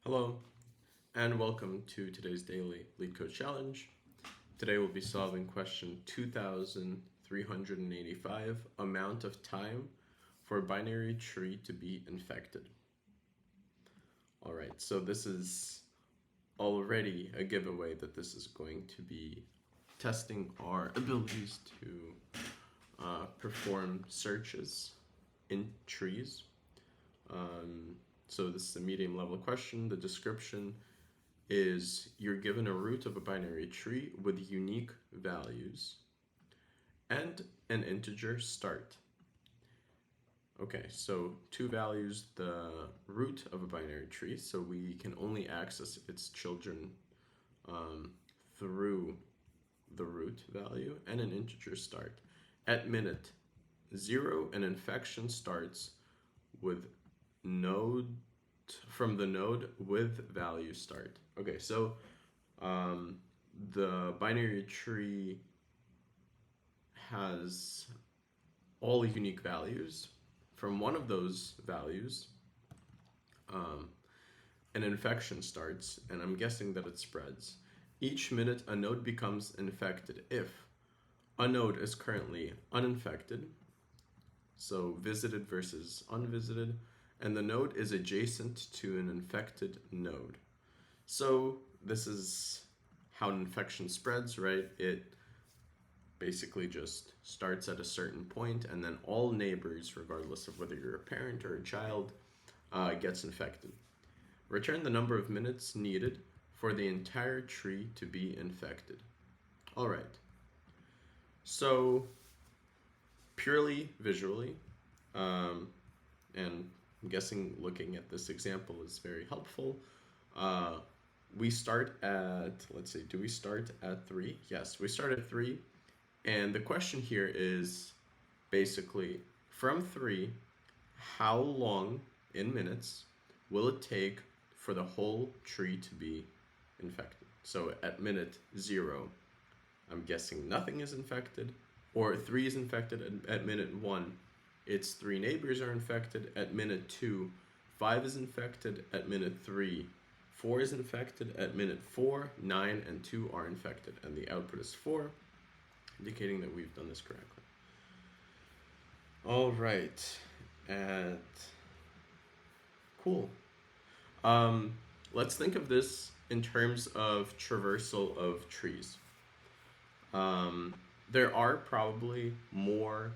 Hello, and welcome to today's daily Leetcode challenge. Today we'll be solving question 2385, amount of time for a binary tree to be infected. Alright, so this is already a giveaway that this is going to be testing our abilities to perform searches in trees. So this is a medium level question. The description is you're given a root of a binary tree with unique values and an integer start. Okay, so two values, the root of a binary tree, so we can only access its children through the root value, and an integer start. At minute 0, an infection starts with from the node with value start. Okay, so the binary tree has all unique values. From one of those values, an infection starts, and I'm guessing that it spreads. Each minute, a node becomes infected if a node is currently uninfected, so visited versus unvisited, and the node is adjacent to an infected node. So this is how an infection spreads, right? It basically just starts at a certain point, and then all neighbors, regardless of whether you're a parent or a child, gets infected. Return the number of minutes needed for the entire tree to be infected. All right. So purely visually, and I'm guessing looking at this example is very helpful. We start at, let's see, do we start at 3? Yes, we start at 3. And the question here is basically, from 3, how long in minutes will it take for the whole tree to be infected? So at minute 0, I'm guessing nothing is infected, or 3 is infected. At minute 1, its 3 neighbors are infected. At minute 2, 5 is infected. At minute 3, 4 is infected. At minute 4, 9 and 2 are infected. And the output is 4, indicating that we've done this correctly. All right. Cool. Let's think of this in terms of traversal of trees. There are probably more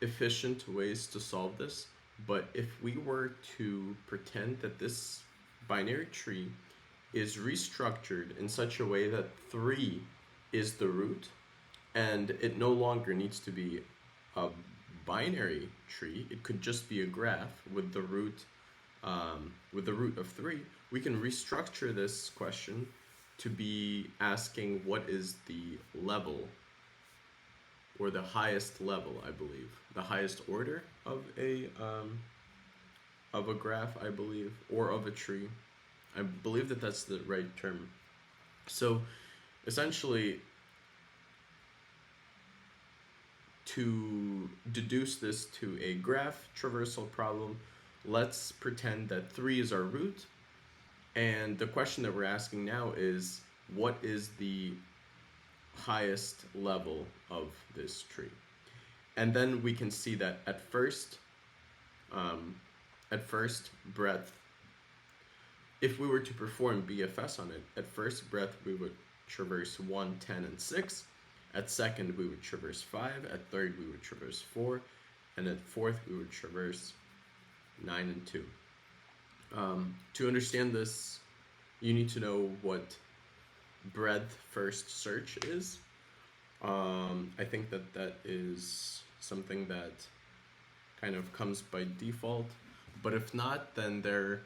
efficient ways to solve this, but if we were to pretend that this binary tree is restructured in such a way that 3 is the root, and it no longer needs to be a binary tree, it could just be a graph with the root of 3, we can restructure this question to be asking what is the level, or the highest level, I believe, the highest order of a graph, I believe, or of a tree. I believe that that's the right term. So essentially, to deduce this to a graph traversal problem, let's pretend that 3 is our root, and the question that we're asking now is, what is the highest level of this tree? And then we can see that at first breath, if we were to perform BFS on it, at first breath we would traverse 1, 10, and 6. At second we would traverse 5. At third we would traverse 4. And at fourth we would traverse 9 and 2. To understand this, you need to know what breadth first search is. I think that is something that kind of comes by default, but if not, then there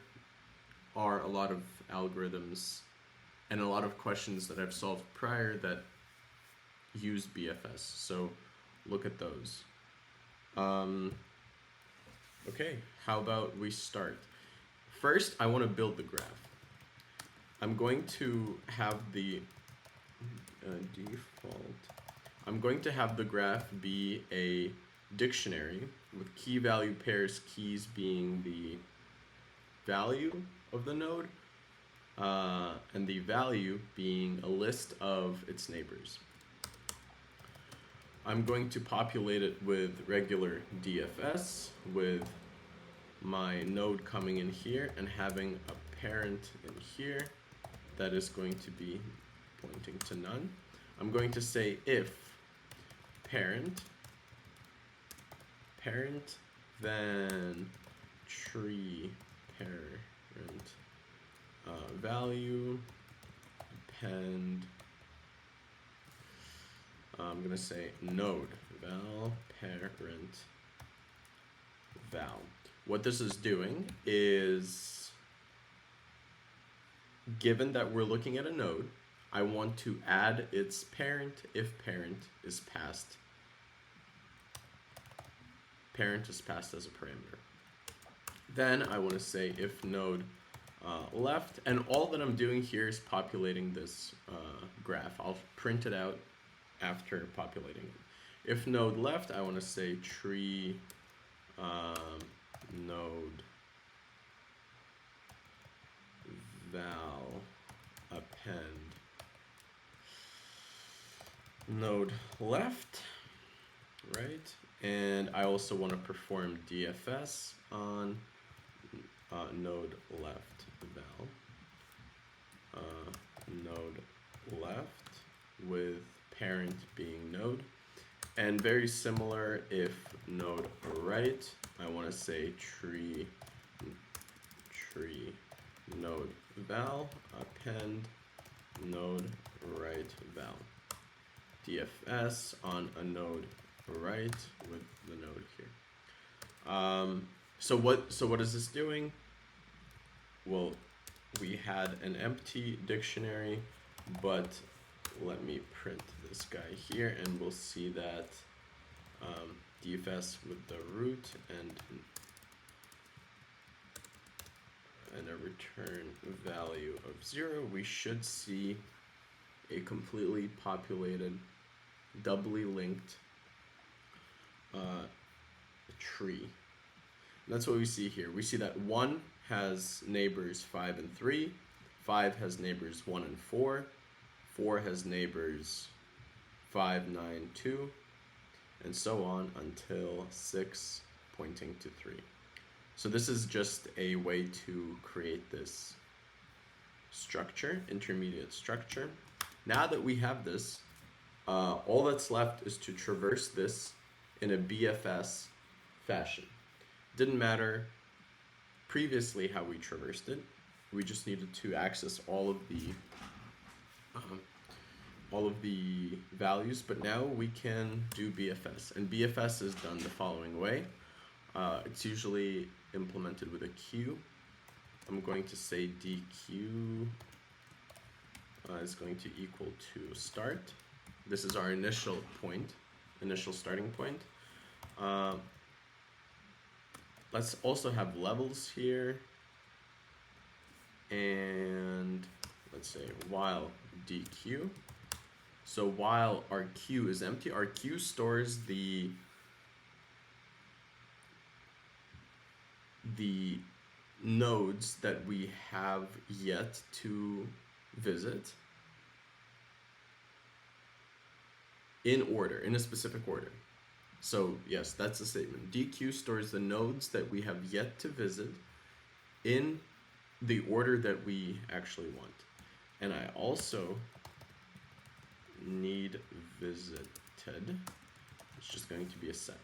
are a lot of algorithms and a lot of questions that I've solved prior that use BFS, so look at those. Okay, how about we start? First, I want to build the graph. I'm going to have the I'm going to have the graph be a dictionary with key value pairs, keys being the value of the node, and the value being a list of its neighbors. I'm going to populate it with regular DFS, with my node coming in here and having a parent in here that is going to be pointing to none. I'm going to say if parent, then tree parent value, append, I'm going to say node val parent val. What this is doing is, given that we're looking at a node, I want to add its parent if parent is passed as a parameter. Then I want to say if node left, and all that I'm doing here is populating this graph. I'll print it out after populating it. If node left, I want to say tree node val append node left, right? And I also want to perform DFS on node left val, node left with parent being node. And very similar, if node right, I want to say tree node val append node right val. DFS on a node right with the node here. So what is this doing? Well, we had an empty dictionary, but let me print this guy here, and we'll see that DFS with the root and a return value of 0, we should see a completely populated, doubly linked tree. And that's what we see here. We see that 1 has neighbors 5 and 3, 5 has neighbors 1 and 4, 4 has neighbors 5, 9, 2, and so on until 6 pointing to 3. So this is just a way to create this structure, intermediate structure. Now that we have this, all that's left is to traverse this in a BFS fashion. Didn't matter previously how we traversed it. We just needed to access all of the values, but now we can do BFS. And BFS is done the following way. It's usually implemented with a queue. I'm going to say DQ is going to equal to start. This is our initial starting point. Let's also have levels here. And let's say while DQ. So while our queue is empty, our queue stores the nodes that we have yet to visit in order, in a specific order. So yes, that's the statement. DQ stores the nodes that we have yet to visit in the order that we actually want. And I also need visited. It's just going to be a set.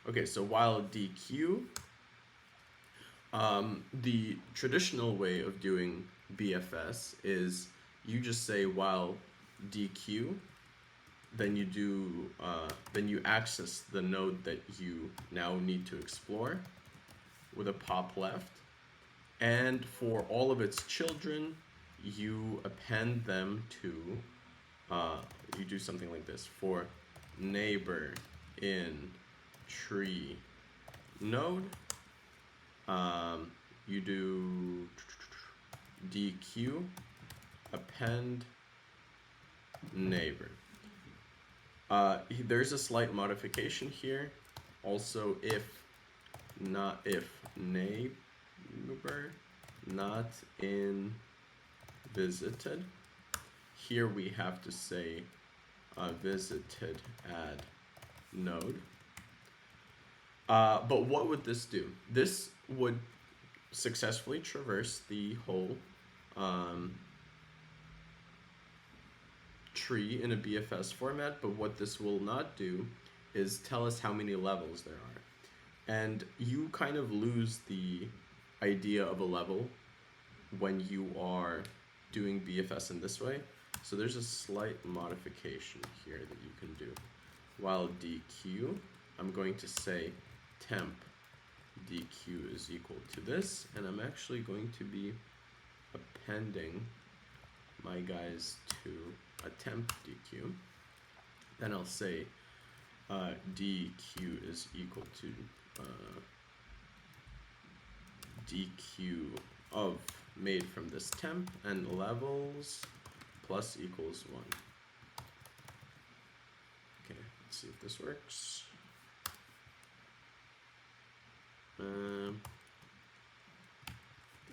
Okay, so while DQ, the traditional way of doing BFS is you just say while DQ, then you do then you access the node that you now need to explore with a pop left, and for all of its children you append them to you do something like this. For neighbor in tree node, you do DQ append neighbor. There's a slight modification here. Also, if neighbor, not in visited. Here we have to say visited add node. But what would this do? This would successfully traverse the whole tree in a BFS format, but what this will not do is tell us how many levels there are. And you kind of lose the idea of a level when you are doing BFS in this way. So there's a slight modification here that you can do. While DQ, I'm going to say temp DQ is equal to this, and I'm actually going to be appending my guys to a temp DQ. Then I'll say DQ is equal to DQ of made from this temp, and levels plus equals 1. Okay, let's see if this works.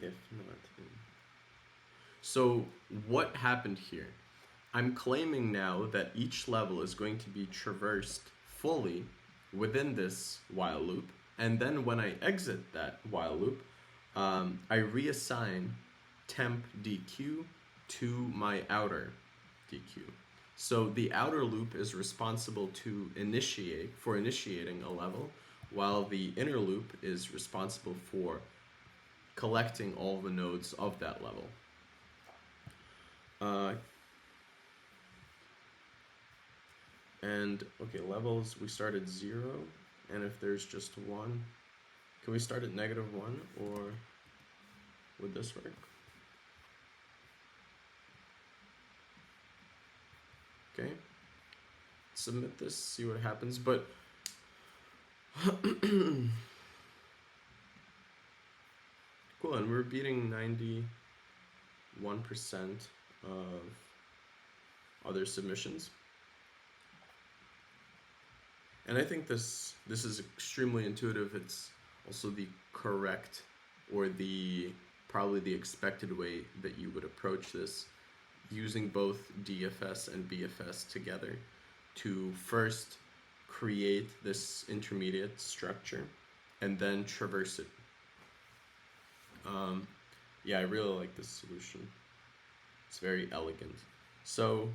If not. So what happened here? I'm claiming now that each level is going to be traversed fully within this while loop, and then when I exit that while loop, I reassign temp DQ to my outer DQ. So the outer loop is responsible to initiating a level, while the inner loop is responsible for collecting all the nodes of that level. And okay, levels, we start at 0, and if there's just 1, can we start at -1, or would this work? Okay, submit this, see what happens, but cool, and we're beating 91% of other submissions. And I think this is extremely intuitive. It's also the correct, or probably the expected way that you would approach this, using both DFS and BFS together to first create this intermediate structure and then traverse it. Yeah, I really like this solution. It's very elegant. So,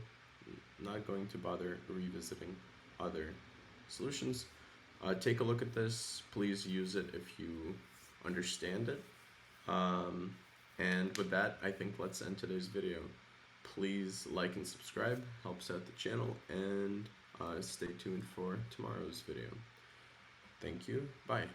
not going to bother revisiting other solutions. Take a look at this. Please use it if you understand it. And with that, I think let's end today's video. Please like and subscribe, helps out the channel, and stay tuned for tomorrow's video. Thank you. Bye.